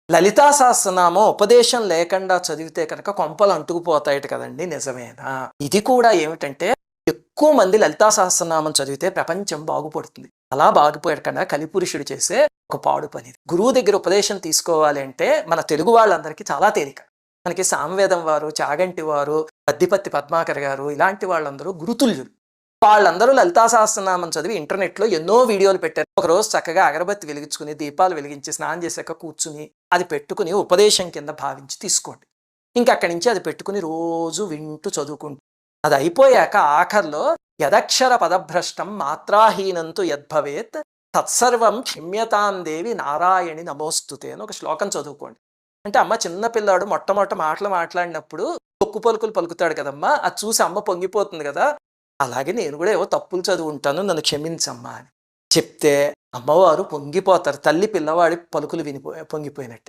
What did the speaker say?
లలితా సహస్రనామం ఉపదేశం లేకుండా చదివితే కనుక కొంపలు అంటుకుపోతాయట కదండి. నిజమేనా? ఇది కూడా ఏమిటంటే ఎక్కువ మంది లలితా సహస్రనామం చదివితే ప్రపంచం బాగుపడుతుంది. అలా బాగుపడకుండా కలిపురుషుడు చేసే ఒక పాడు పని. గురువు దగ్గర ఉపదేశం తీసుకోవాలి అంటే మన తెలుగు వాళ్ళందరికీ చాలా తేలిక. మనకి సామవేదం వారు, చాగంటి వారు, పద్దిపత్తి పద్మాకర్ గారు ఇలాంటి వాళ్ళందరూ గురుతుల్యులు. వాళ్ళందరూ లలితా సహస్రనామం చదివి ఇంటర్నెట్‌లో ఎన్నో వీడియోలు పెట్టారు. ఒకరోజు చక్కగా అగరబత్తి వెలిగించుకొని, దీపాలు వెలిగించి, స్నానం చేశాక కూర్చుని, అది పెట్టుకుని ఉపదేశం కింద భావించి తీసుకోండి. ఇంక అక్కడి నుంచి అది పెట్టుకుని రోజు వింటూ చదువుకుంటూ అది అయిపోయాక ఆఖరిలో యదక్షర పదభ్రష్టం మాత్రాహీనంతు యద్భవేత్ తత్సర్వం క్షమ్యతాం దేవి నారాయణి నమోస్తుతే అని ఒక శ్లోకం చదువుకోండి. అంటే అమ్మ చిన్న పిల్లాడు మొట్టమొదట మాటలు మాట్లాడినప్పుడు పొక్కు పలుకులు పలుకుతాడు కదమ్మా! అది చూసి అమ్మ పొంగిపోతుంది కదా! అలాగే నేను కూడా ఏవో తప్పులు చదువుంటాను, నన్ను క్షమించమ్మా అని చెప్తే అమ్మవారు పొంగిపోతారు. తల్లి పిల్లవాడి పలుకులు విని పొంగిపోయినట్టే.